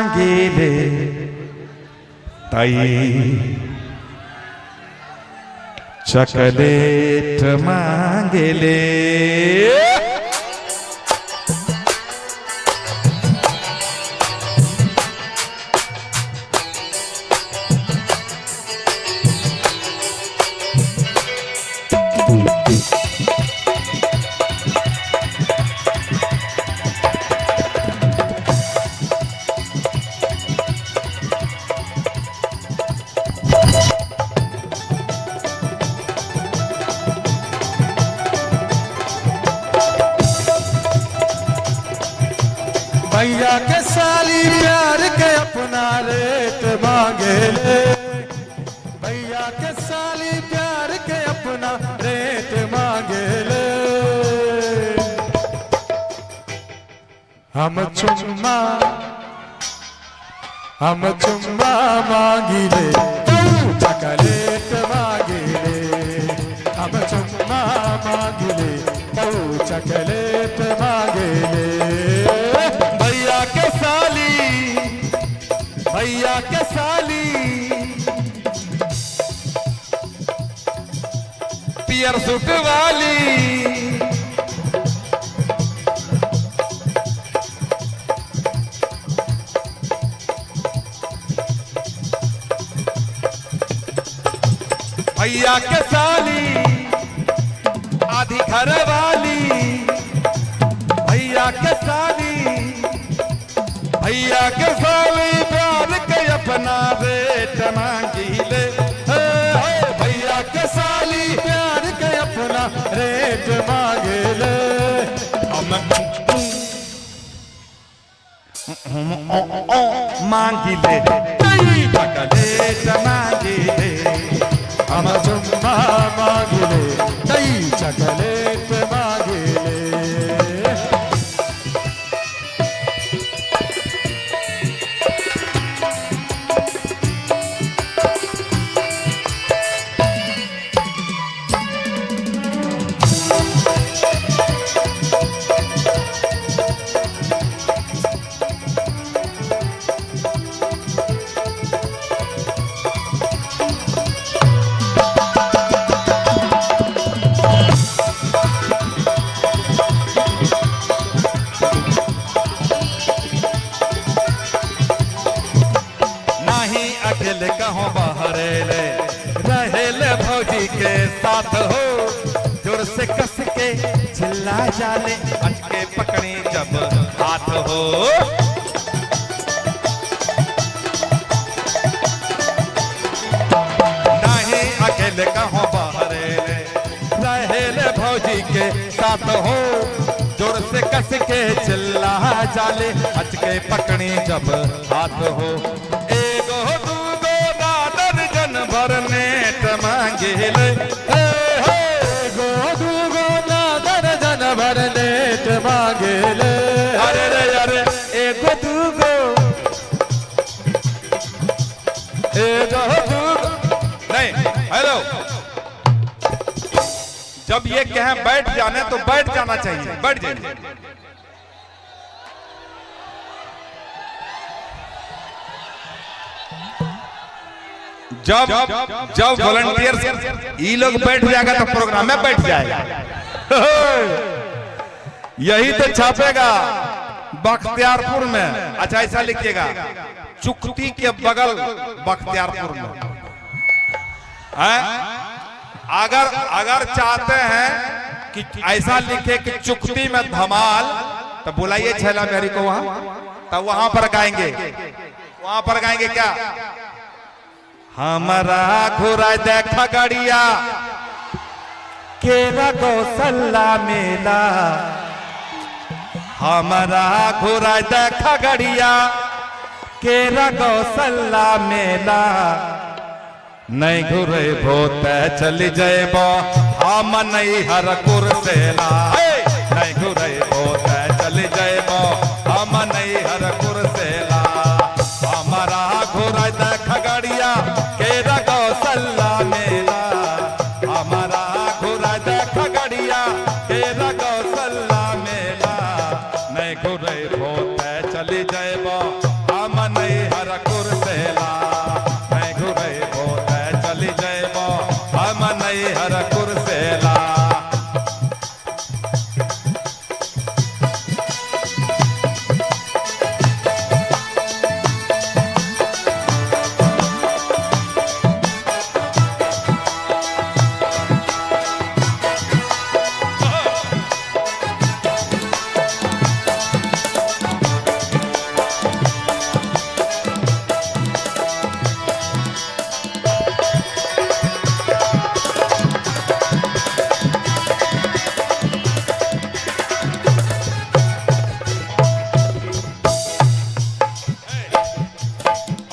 मांगिले ताई चॉकलेट मांगिले। भैया के साली प्यार के अपना रेट मांगे ले, भैया के साली प्यार के अपना रेट मांगे ले। हम चुम्मा मांगी ले, तू चॉकलेट मांगी ले। हम चुम्मा मांगी ले, तू चॉकलेट मांगे ले। भैया के साली पियर सूट वाली भैया के साली आधी घर वाली। भैया के साली प्यार के अपना रेट मांगी ले। भैया के साली प्यार के अपना रेट मांगे ले। मांगी ले चॉकलेट मांगी ले। हम चुम्मा मांगी ले, कई चॉकलेट मांगे ले। अकेले कहो बहरेले रहेले भौजी के साथ हो। जोर से कस के चिल्ला जाले अटके पकड़ी जब हाथ हो। नहीं अकेले कहो बहरेले रहेले भौजी के साथ हो। जोर से कस के चिल्ला जाले अटके पकड़ी जब हाथ हो। नेट मांगे ले, दूगो ना दर्जन भर नेट मांगे ले। अरे अरे एगो दूगो नहीं। हेलो, जब ये कहें बैठ जाने तो बैठ जाना चाहिए। बैठ जाइए। जब वॉलंटियर ये लोग बैठ जाएगा तो प्रोग्राम में बैठ जाएगा। यही तो छापेगा बख्तियारपुर में। अच्छा ऐसा लिखिएगा, चुकती के बगल बख्तियारपुर में है। अगर चाहते हैं कि ऐसा लिखे कि चुकती में धमाल, तो बुलाइए छैला मेरी को वहां, तब वहां पर गाएंगे। वहां पर गाएंगे क्या? हमारा घुरा देखा गड़िया केरा गौसल्ला मेला। हमारा घुरा देखा गड़िया केरा गौसल्ला मेला। नहीं घुरे भोत चली जेबो हम नहीं हर कुरसेला। नहीं घुरे भोत चली जेबो हम नहीं हर कुरसेला। हमारा घुरा देखा गड़िया केरा गौसल्ला मेला। हमारा घुरा देखा गड़िया केरा गौसल्ला मेला। नहीं घुरे भोत चली जेबो हम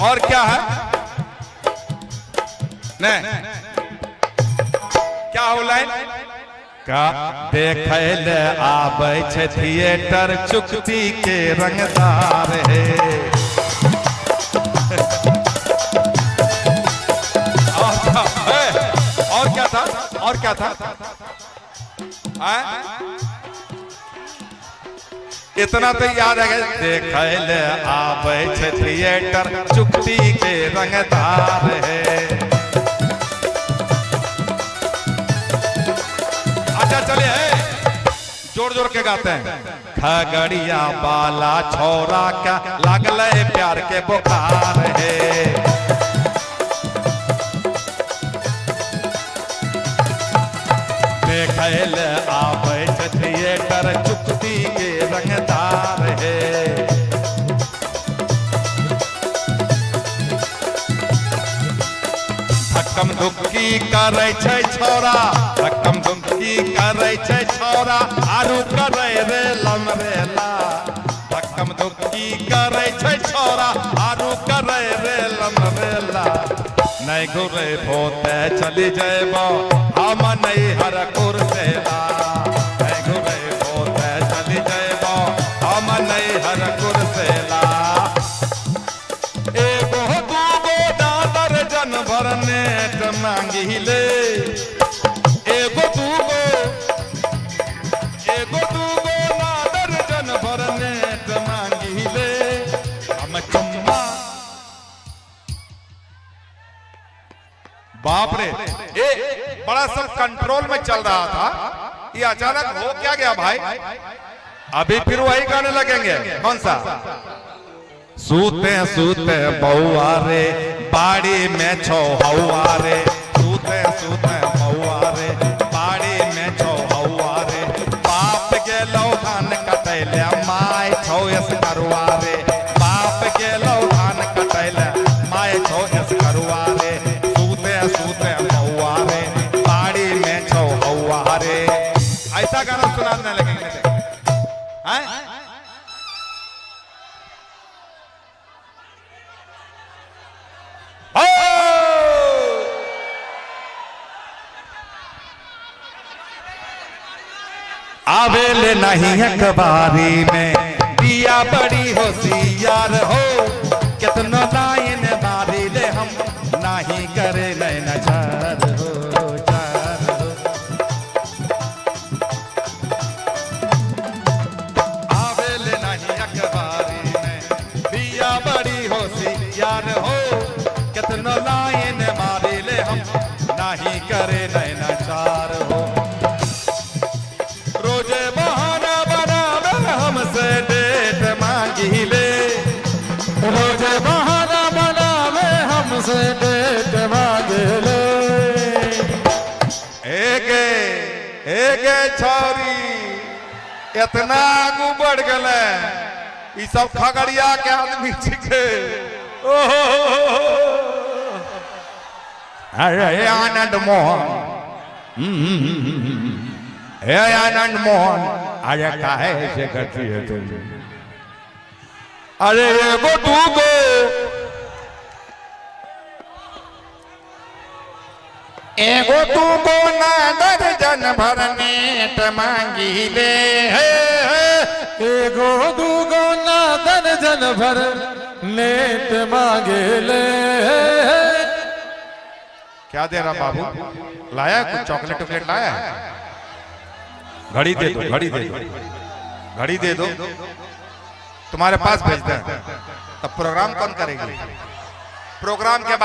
और क्या है? नहीं क्या हो लाइन का देखे ले आबै छे थिएटर चुकती के रंगदार है। और क्या था? और क्या था? इतना तो याद है। देखे ले आबै छे थिएटर चुकती के रंगदार है। अच्छा चलिए जोर जोर के गाते हैं। खगड़िया बाला छोरा का लागल प्यार के बुखार है। देखे ले आबै छे थिएटर चुकती के रंगदार है। धक्कम धुक्की करे छे छोरा, धक्कम धुक्की करे छे छोरा, आरू करे रे लमरेला। धक्कम धुक्की करे छे छोरा, आरू करे रे लमरेला। नहीं घुरे पोते चली जाबो हम नहीं हर कुर्सेला। नहीं घुरे पोते चली जाबो हम नहीं हर कुर्सेला। एगो दूगो दादर जन भर नेट मांगी ले। एगो दूगो दादर जन भर नेट मांगी ले। हम चुम्मा बाप रे बड़ा सब कंट्रोल में चल रहा था, ये अचानक हो क्या गया भाई? अभी फिर वही गाने लगेंगे। कौन सा? सूते सूते बउआ रे बाड़ी में छो हौआ रे। सूते सूते बउआ रे बाड़ी में छो हौआ रे। बाप गेलो धान कटैले माय छो एस करुआ रे। बाप गेलो धान कटैले माय छो एस करुआ रे। सूते बउआ रे बाड़ी में छो हौआ रे। ऐसा गाना सुनाने लगेंगे हैं? आवेले नहीं अखबारी में दिया बड़ी होशियार हो। कितनो लाइन मारी ले हम नहीं करे नैन चार हो चार हो। आवेले नहीं अखबारी में दिया बड़ी होशियार हो। कितनो लाइन मारी ले हम नहीं करे नैन चार हो। रोजे बहाना बनावे हमसे डेट मांगी ले। रोजे बहाना बनावे हमसे डेट मांगे ले। एगे छौरी इतना आगू बढ़ गए। ये सब खगड़िया के आदमी छिके। अरे आनंद मोहन, हे आनंद मोहन, अरे काहे से करती है तुम? अरे एगो दूगो ना दर्जन भर नेट मांगी ले। एगो दूगो ना दर्जन भर नेट मांगे ले। क्या दे रहा बाबू? लाया कुछ चॉकलेट टॉकलेट लाया? घड़ी दे दो, घड़ी दे दो, घड़ी दे दो। तुम्हारे पास भेजते हैं। तब प्रोग्राम कौन करेगी? प्रोग्राम के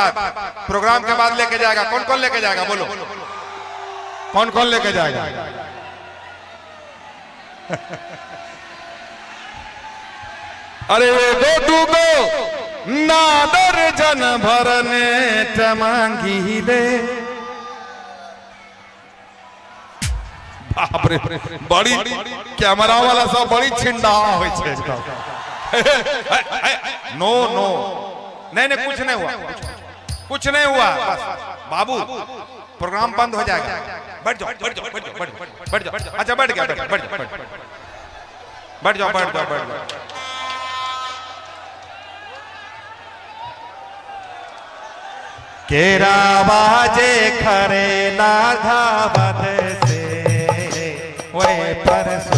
बाद लेके जाएगा। कौन कौन लेके जाएगा? बोलो कौन कौन लेके जाएगा? अरे दो दूगो नादर जन भरने मांगी ले। बाप रे बड़ी कैमरा वाला सब बड़ी छिंडा हो छे। नो नो नहीं नहीं कुछ नहीं हुआ, कुछ नहीं हुआ। बस बाबू प्रोग्राम बंद हो जाएगा। बैठ जाओ बैठ जाओ बैठ जाओ बैठ जाओ। अच्छा बैठ गया, बैठ जाओ बैठ जाओ बैठ जाओ। केरा बाजे खरे लाघा बद से ओए परसो